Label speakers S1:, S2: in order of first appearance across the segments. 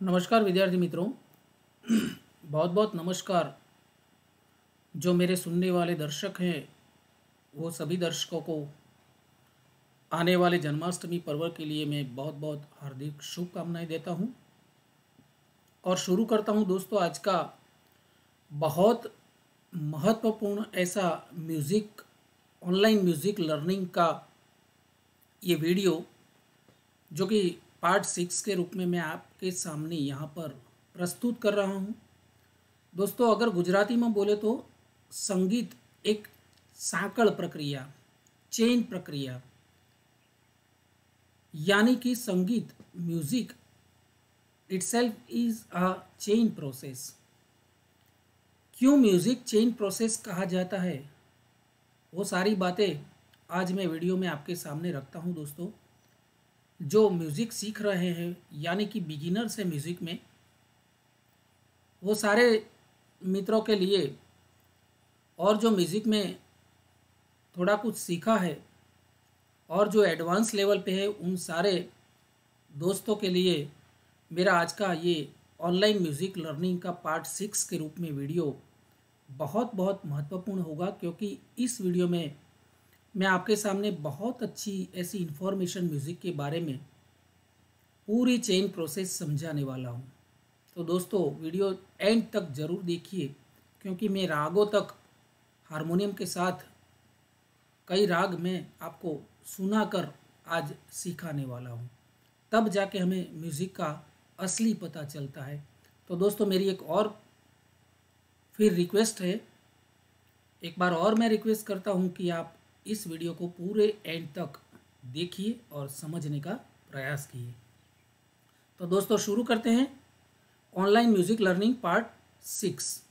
S1: नमस्कार विद्यार्थी मित्रों। बहुत बहुत नमस्कार। जो मेरे सुनने वाले दर्शक हैं वो सभी दर्शकों को आने वाले जन्माष्टमी पर्व के लिए मैं बहुत बहुत हार्दिक शुभकामनाएं देता हूं। और शुरू करता हूं दोस्तों आज का बहुत महत्वपूर्ण ऐसा म्यूज़िक ऑनलाइन म्यूज़िक लर्निंग का ये वीडियो, जो कि पार्ट 6 के रूप में मैं आपके सामने यहाँ पर प्रस्तुत कर रहा हूँ। दोस्तों अगर गुजराती में बोले तो संगीत एक सांकड़ प्रक्रिया, चेन प्रक्रिया, यानी कि संगीत music itself is a chain process. क्यों म्यूजिक चेन प्रोसेस कहा जाता है, वो सारी बातें आज मैं वीडियो में आपके सामने रखता हूँ। दोस्तों जो म्यूज़िक सीख रहे हैं यानी कि बिगिनर्स है म्यूज़िक में, वो सारे मित्रों के लिए, और जो म्यूज़िक में थोड़ा कुछ सीखा है और जो एडवांस लेवल पे है, उन सारे दोस्तों के लिए मेरा आज का ये ऑनलाइन म्यूज़िक लर्निंग का पार्ट 6 के रूप में वीडियो बहुत बहुत महत्वपूर्ण होगा। क्योंकि इस वीडियो में मैं आपके सामने बहुत अच्छी ऐसी इन्फॉर्मेशन म्यूज़िक के बारे में पूरी चेन प्रोसेस समझाने वाला हूँ। तो दोस्तों वीडियो एंड तक ज़रूर देखिए, क्योंकि मैं रागों तक हारमोनियम के साथ कई राग में आपको सुनाकर आज सिखाने वाला हूँ। तब जाके हमें म्यूज़िक का असली पता चलता है। तो दोस्तों मेरी एक और फिर रिक्वेस्ट है, एक बार और मैं रिक्वेस्ट करता हूँ कि आप इस वीडियो को पूरे एंड तक देखिए और समझने का प्रयास कीजिए। तो दोस्तों शुरू करते हैं ऑनलाइन म्यूजिक लर्निंग पार्ट 6।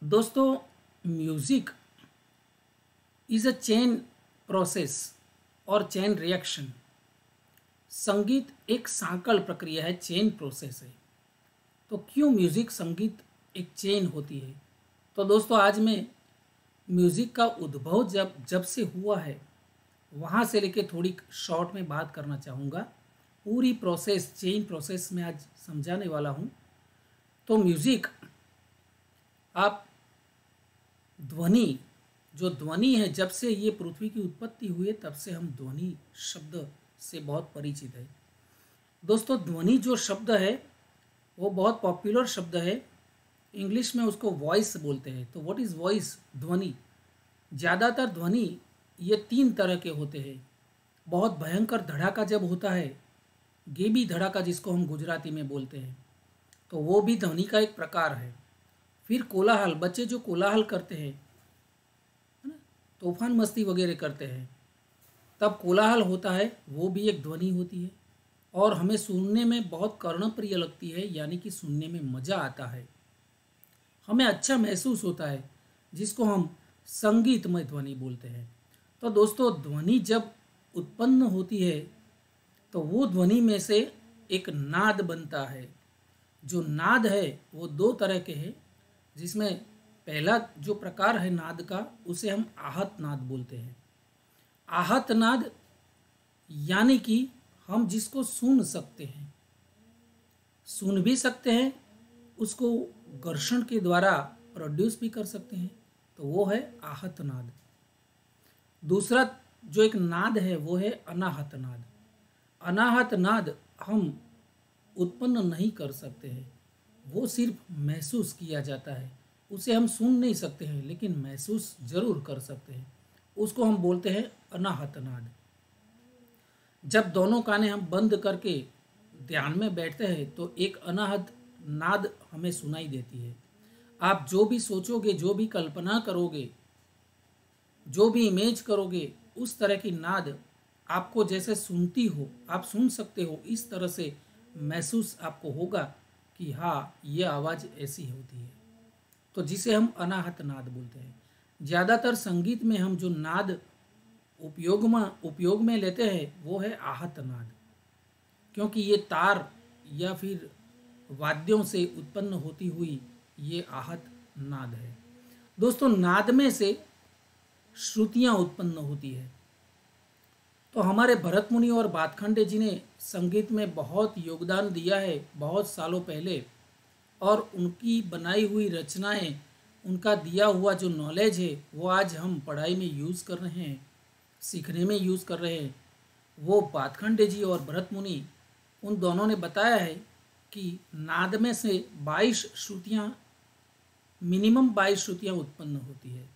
S1: दोस्तों music is a chain process और चेन रिएक्शन। संगीत एक सांकड़ प्रक्रिया है, चेन प्रोसेस है। तो क्यों म्यूजिक संगीत एक चेन होती है? तो दोस्तों आज मैं म्यूजिक का उद्भव जब जब से हुआ है वहाँ से लेके थोड़ी शॉर्ट में बात करना चाहूँगा। पूरी प्रोसेस, चेन प्रोसेस में आज समझाने वाला हूँ। तो म्यूजिक, आप ध्वनि, जो ध्वनि है, जब से ये पृथ्वी की उत्पत्ति हुई है तब से हम ध्वनि शब्द से बहुत परिचित है। दोस्तों ध्वनि जो शब्द है वो बहुत पॉपुलर शब्द है। इंग्लिश में उसको वॉइस बोलते हैं। तो व्हाट इज़ वॉइस? ध्वनि। ज़्यादातर ध्वनि ये 3 तरह के होते हैं। बहुत भयंकर धड़ाका जब होता है, गेबी धड़ाका जिसको हम गुजराती में बोलते हैं, तो वो भी ध्वनि का एक प्रकार है। फिर कोलाहल, बच्चे जो कोलाहल करते हैं, है ना, तूफान मस्ती वगैरह करते हैं, तब कोलाहल होता है, वो भी एक ध्वनि होती है और हमें सुनने में बहुत कर्णप्रिय लगती है, यानी कि सुनने में मज़ा आता है, हमें अच्छा महसूस होता है, जिसको हम संगीतमय ध्वनि बोलते हैं। तो दोस्तों ध्वनि जब उत्पन्न होती है तो वो ध्वनि में से एक नाद बनता है। जो नाद है वो 2 तरह के हैं, जिसमें पहला जो प्रकार है नाद का, उसे हम आहत नाद बोलते हैं। आहत नाद यानी कि हम जिसको सुन सकते हैं, सुन भी सकते हैं, उसको घर्षण के द्वारा प्रोड्यूस भी कर सकते हैं, तो वो है आहत नाद। दूसरा जो एक नाद है वो है अनाहत नाद। अनाहत नाद हम उत्पन्न नहीं कर सकते हैं, वो सिर्फ महसूस किया जाता है। उसे हम सुन नहीं सकते हैं लेकिन महसूस जरूर कर सकते हैं, उसको हम बोलते हैं अनाहत नाद। जब दोनों कानें हम बंद करके ध्यान में बैठते हैं तो एक अनाहत नाद हमें सुनाई देती है। आप जो भी सोचोगे, जो भी कल्पना करोगे, जो भी इमेज करोगे, उस तरह की नाद आपको जैसे सुनती हो, आप सुन सकते हो, इस तरह से महसूस आपको होगा कि हाँ ये आवाज़ ऐसी होती है। तो जिसे हम अनाहत नाद बोलते हैं। ज़्यादातर संगीत में हम जो नाद उपयोग में लेते हैं वो है आहत नाद, क्योंकि ये तार या फिर वाद्यों से उत्पन्न होती हुई ये आहत नाद है। दोस्तों नाद में से श्रुतियां उत्पन्न होती है। तो हमारे भरत मुनि और भातखंडे जी ने संगीत में बहुत योगदान दिया है बहुत सालों पहले, और उनकी बनाई हुई रचनाएं, उनका दिया हुआ जो नॉलेज है वो आज हम पढ़ाई में यूज़ कर रहे हैं, सीखने में यूज़ कर रहे हैं। वो भातखंडे जी और भरत मुनि उन दोनों ने बताया है कि नाद में से 22 श्रुतियाँ, मिनिमम 22 श्रुतियाँ उत्पन्न होती है,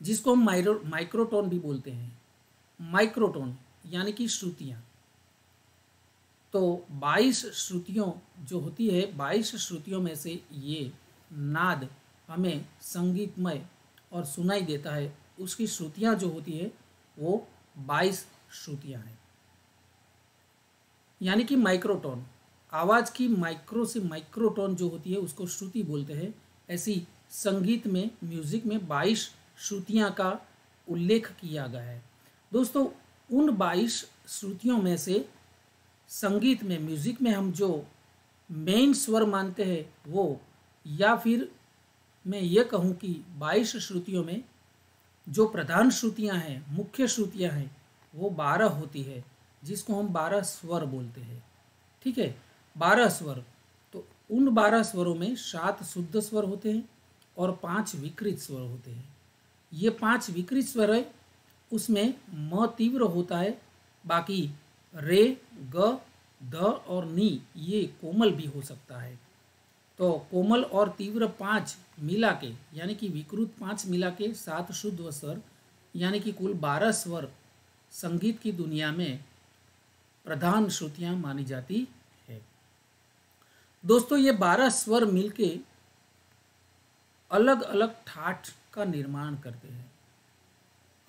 S1: जिसको हम माइक्रोटोन भी बोलते हैं। माइक्रोटोन यानी कि श्रुतियाँ। तो 22 श्रुतियों जो होती है, 22 श्रुतियों में से ये नाद हमें संगीतमय और सुनाई देता है, उसकी श्रुतियाँ जो होती है वो 22 श्रुतियाँ हैं, यानी कि माइक्रोटोन। आवाज़ की माइक्रो से माइक्रोटोन जो होती है उसको श्रुति बोलते हैं। ऐसी संगीत में, म्यूजिक में 22 श्रुतियाँ का उल्लेख किया गया है। दोस्तों उन 22 श्रुतियों में से संगीत में, म्यूजिक में हम जो मेन स्वर मानते हैं वो, या फिर मैं ये कहूँ कि 22 श्रुतियों में जो प्रधान श्रुतियाँ हैं, मुख्य श्रुतियाँ हैं, वो 12 होती है, जिसको हम 12 स्वर बोलते हैं। ठीक है, 12 स्वर। तो उन 12 स्वरों में 7 शुद्ध स्वर होते हैं और 5 विकृत स्वर होते हैं। ये 5 विकृत स्वर है, उसमें म तीव्र होता है, बाकी रे, ग, ध और नी ये कोमल भी हो सकता है। तो कोमल और तीव्र 5 मिला के, यानी कि विकृत 5 मिला के 7 शुद्ध स्वर, यानी कि कुल 12 स्वर संगीत की दुनिया में प्रधान श्रुतियाँ मानी जाती है। दोस्तों ये 12 स्वर मिलके अलग अलग ठाठ का निर्माण करते हैं।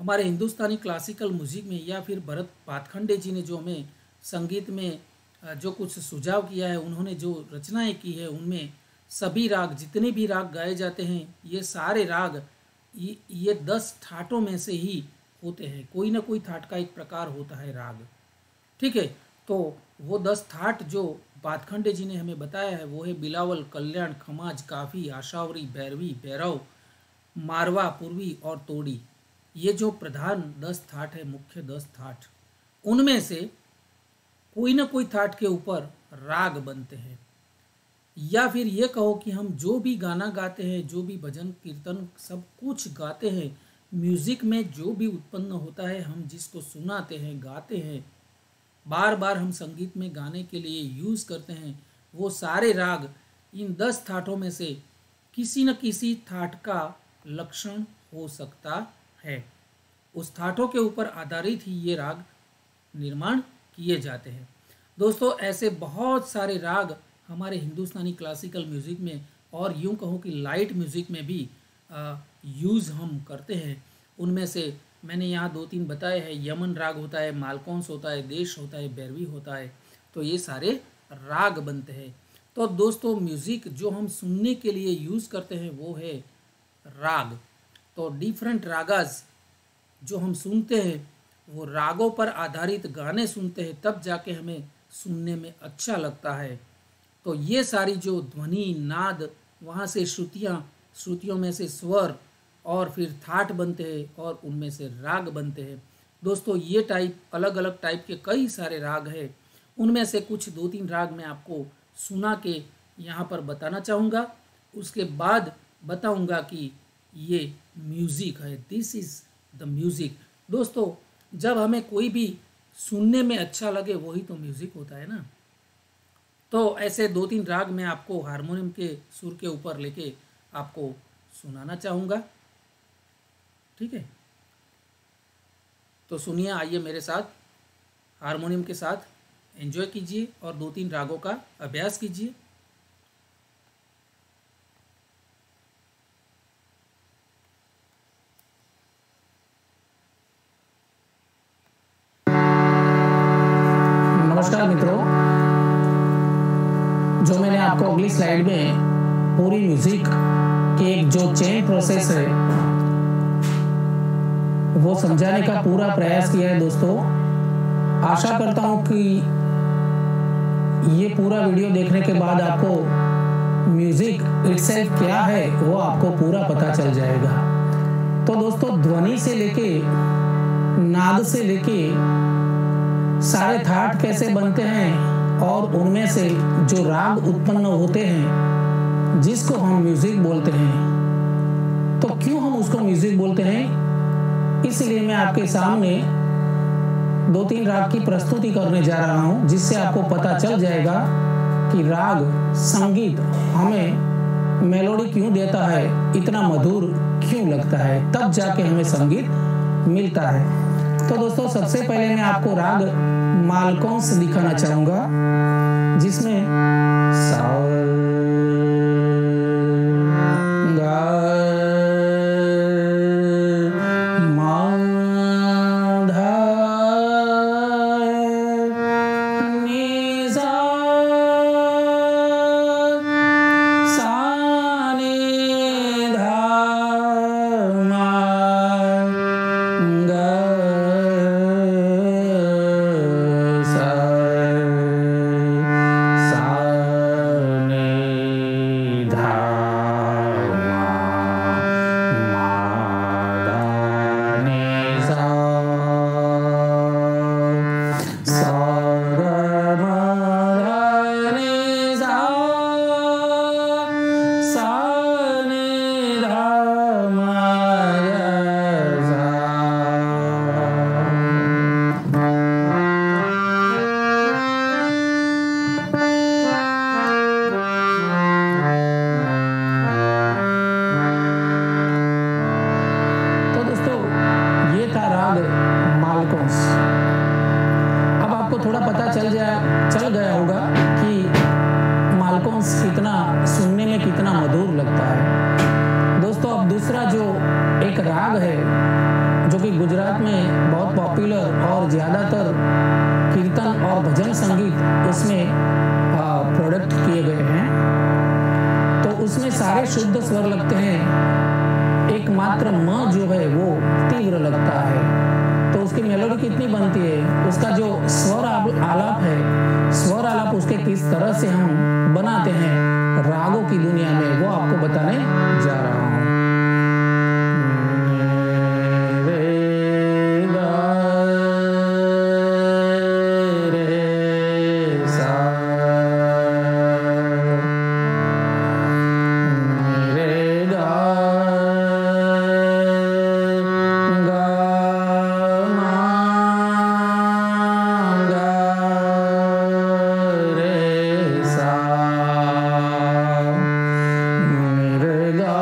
S1: हमारे हिंदुस्तानी क्लासिकल म्यूजिक में, या फिर भरत भातखंडे जी ने जो हमें संगीत में जो कुछ सुझाव किया है, उन्होंने जो रचनाएं की है, उनमें सभी राग, जितने भी राग गाए जाते हैं, ये सारे राग ये 10 ठाठों में से ही होते हैं। कोई ना कोई ठाठ का एक प्रकार होता है राग। ठीक है, तो वो 10 ठाठ जो भातखंडे जी ने हमें बताया है वो है बिलावल, कल्याण, खमाज, काफी, आशावरी, भैरवी, भैरव, मारवा, पूर्वी और तोड़ी। ये जो प्रधान 10 ठाठ है, मुख्य 10 ठाठ, उनमें से कोई ना कोई ठाठ के ऊपर राग बनते हैं। या फिर ये कहो कि हम जो भी गाना गाते हैं, जो भी भजन कीर्तन सब कुछ गाते हैं, म्यूजिक में जो भी उत्पन्न होता है, हम जिसको सुनाते हैं, गाते हैं, बार बार हम संगीत में गाने के लिए यूज करते हैं, वो सारे राग इन 10 ठाठों में से किसी न किसी ठाठ का लक्षण हो सकता है। उस ठाठों के ऊपर आधारित ही ये राग निर्माण किए जाते हैं। दोस्तों ऐसे बहुत सारे राग हमारे हिंदुस्तानी क्लासिकल म्यूजिक में, और यूं कहूँ कि लाइट म्यूजिक में भी यूज़ हम करते हैं। उनमें से मैंने यहाँ 2-3 बताए हैं। यमन राग होता है, मालकौंस होता है, देश होता है, भैरवी होता है। तो ये सारे राग बनते हैं। तो दोस्तों म्यूज़िक जो हम सुनने के लिए यूज़ करते हैं वो है राग। तो डिफरेंट रागाज जो हम सुनते हैं, वो रागों पर आधारित गाने सुनते हैं, तब जाके हमें सुनने में अच्छा लगता है। तो ये सारी जो ध्वनि, नाद, वहाँ से श्रुतियाँ, श्रुतियों में से स्वर, और फिर ठाठ बनते हैं, और उनमें से राग बनते हैं। दोस्तों ये टाइप, अलग अलग टाइप के कई सारे राग हैं। उनमें से कुछ 2-3 राग मैं आपको सुना के यहाँ पर बताना चाहूँगा। उसके बाद बताऊँगा कि ये म्यूज़िक है, दिस इज़ द म्यूज़िक। दोस्तों जब हमें कोई भी सुनने में अच्छा लगे वही तो म्यूज़िक होता है ना। तो ऐसे 2-3 राग मैं आपको हारमोनियम के सुर के ऊपर लेके आपको सुनाना चाहूँगा। ठीक है, तो सुनिए, आइए मेरे साथ हारमोनियम के साथ एंजॉय कीजिए और 2-3 रागों का अभ्यास कीजिए।
S2: नमस्कार मित्रों, जो मैंने आपको अगली स्लाइड में पूरी म्यूजिक की एक जो चेन प्रोसेस है वो समझाने का पूरा प्रयास किया है। दोस्तों आशा करता हूं कि ये पूरा वीडियो देखने के बाद आपको म्यूजिक इटसेल्फ क्या है वो आपको पूरा पता चल जाएगा। तो दोस्तों, ध्वनि से लेके, नाद से लेके सारे थाट कैसे बनते हैं और उनमें से जो राग उत्पन्न होते हैं जिसको हम म्यूजिक बोलते हैं, तो क्यों हम उसको म्यूजिक बोलते हैं, इसलिए मैं आपके सामने 2-3 राग की प्रस्तुति करने जा रहा हूं, जिससे आपको पता चल जाएगा कि राग संगीत हमें मेलोडी क्यों देता है, इतना मधुर क्यों लगता है, तब जाके हमें संगीत मिलता है। तो दोस्तों, सबसे पहले मैं आपको राग मालकोंस दिखाना चाहूंगा, जिसमें सा गा मा धा नी सा सा नी धा मा गा सा सा नी धा मा धा नी सा सा गा मा धा नी सा सा नी धा मा गा सा। तो दोस्तों, ये था राग मालकोंस। अब आपको थोड़ा पता चल गया होगा कि मालकोंस कितना सुनने में कितना मधुर लगता है। दोस्तों, अब दूसरा जो एक राग है जो कि गुजरात में बहुत पॉपुलर और ज़्यादातर कीर्तन और भजन संगीत उसमें प्रोडक्ट किए गए हैं, तो उसमें सारे शुद्ध स्वर लगते हैं, एकमात्र म जो है वो तीव्र लगता है। तो उसकी मेलोडी कितनी बनती है, उसका जो स्वर आलाप है, स्वर आलाप उसके किस तरह से हम बनाते हैं रागों की दुनिया में, वो आपको बताने जा रहा हूँ। रे गा रे सा रे गा गा मा गा रे सा रे गा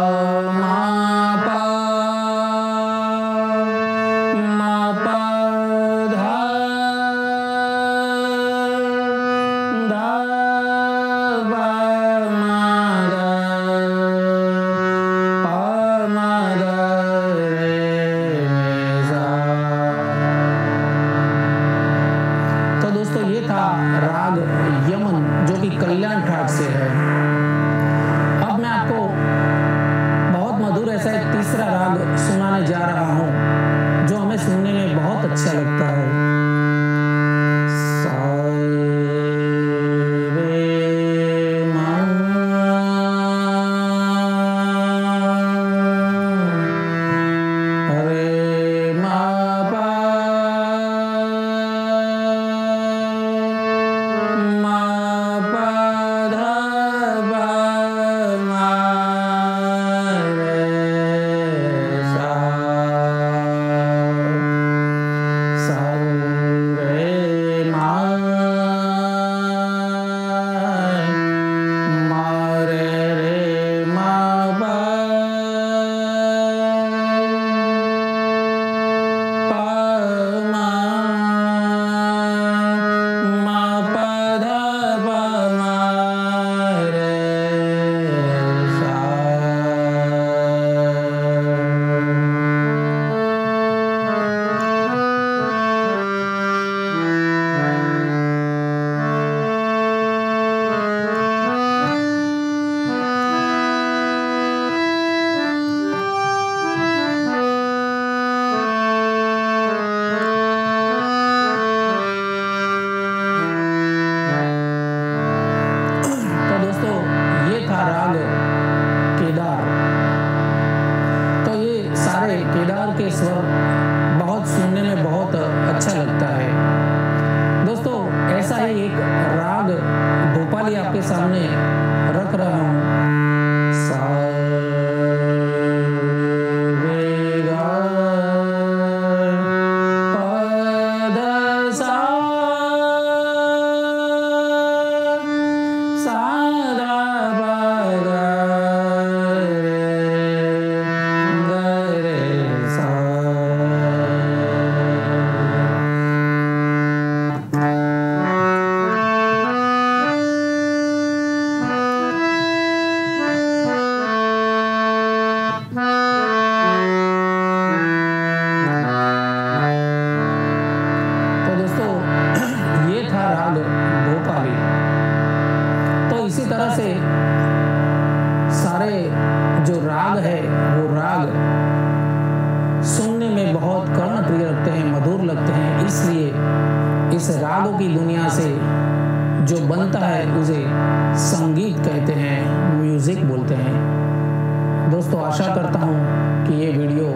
S2: म्यूजिक बोलते हैं। दोस्तों आशा करता हूँ कि ये वीडियो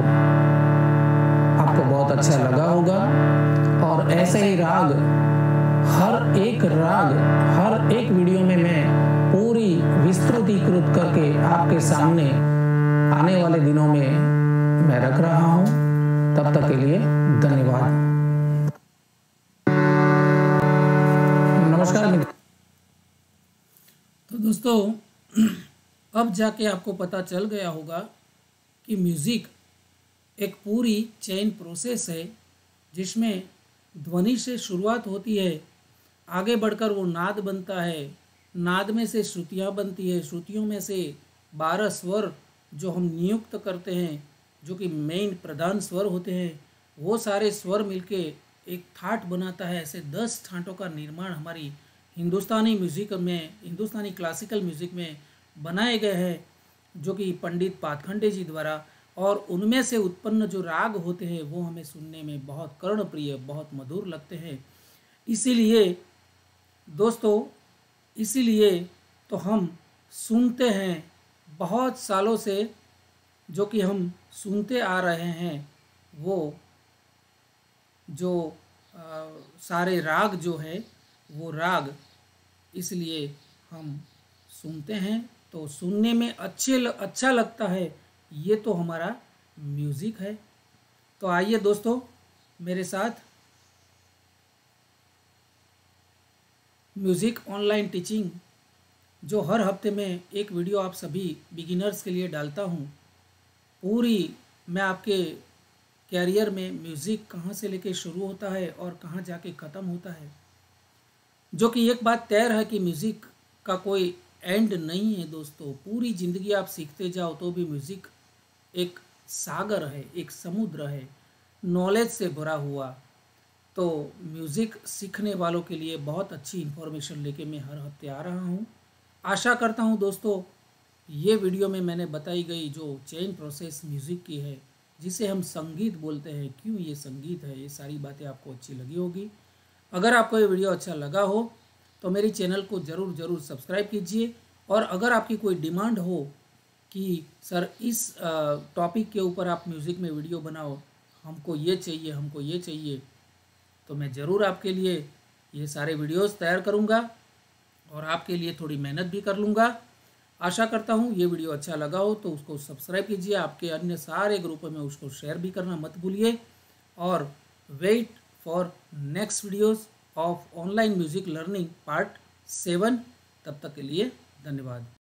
S2: आपको बहुत अच्छा लगा होगा और ऐसे ही राग हर एक वीडियो में मैं पूरी विस्तृतीकृत करके आपके सामने आने वाले दिनों में मैं रख रहा हूँ। तब तक के लिए धन्यवाद। नमस्कार।
S1: तो दोस्तों अब जाके आपको पता चल गया होगा कि म्यूज़िक एक पूरी चेन प्रोसेस है जिसमें ध्वनि से शुरुआत होती है, आगे बढ़कर वो नाद बनता है, नाद में से श्रुतियाँ बनती है, श्रुतियों में से 12 स्वर जो हम नियुक्त करते हैं, जो कि मेन प्रधान स्वर होते हैं, वो सारे स्वर मिलके एक ठाट बनाता है। ऐसे 10 ठाटों का निर्माण हमारी हिंदुस्तानी म्यूज़िक में, हिंदुस्तानी क्लासिकल म्यूज़िक में बनाए गए हैं, जो कि पंडित पातखंडे जी द्वारा, और उनमें से उत्पन्न जो राग होते हैं वो हमें सुनने में बहुत कर्णप्रिय, बहुत मधुर लगते हैं। इसीलिए दोस्तों, इसीलिए तो हम सुनते हैं, बहुत सालों से जो कि हम सुनते आ रहे हैं, वो जो सारे राग जो है वो राग इसलिए हम सुनते हैं, तो सुनने में अच्छा लगता है। ये तो हमारा म्यूज़िक है। तो आइए दोस्तों मेरे साथ म्यूज़िक ऑनलाइन टीचिंग, जो हर हफ्ते में एक वीडियो आप सभी बिगिनर्स के लिए डालता हूँ, पूरी मैं आपके कैरियर में म्यूज़िक कहाँ से लेके शुरू होता है और कहाँ जाके ख़त्म होता है, जो कि एक बात तय है कि म्यूज़िक का कोई एंड नहीं है दोस्तों। पूरी ज़िंदगी आप सीखते जाओ तो भी म्यूज़िक एक सागर है, एक समुद्र है, नॉलेज से भरा हुआ। तो म्यूज़िक सीखने वालों के लिए बहुत अच्छी इन्फॉर्मेशन लेके मैं हर हफ्ते आ रहा हूँ। आशा करता हूँ दोस्तों ये वीडियो में मैंने बताई गई जो चेन प्रोसेस म्यूज़िक की है, जिसे हम संगीत बोलते हैं, क्यों ये संगीत है, ये सारी बातें आपको अच्छी लगी होगी। अगर आपको ये वीडियो अच्छा लगा हो तो मेरी चैनल को ज़रूर सब्सक्राइब कीजिए। और अगर आपकी कोई डिमांड हो कि सर इस टॉपिक के ऊपर आप म्यूज़िक में वीडियो बनाओ, हमको ये चाहिए, तो मैं ज़रूर आपके लिए ये सारे वीडियोस तैयार करूँगा और आपके लिए थोड़ी मेहनत भी कर लूँगा। आशा करता हूँ ये वीडियो अच्छा लगा हो तो उसको सब्सक्राइब कीजिए, आपके अन्य सारे ग्रुपों में उसको शेयर भी करना मत भूलिए। और wait for next videos of online music learning part 7। तब तक के लिए धन्यवाद।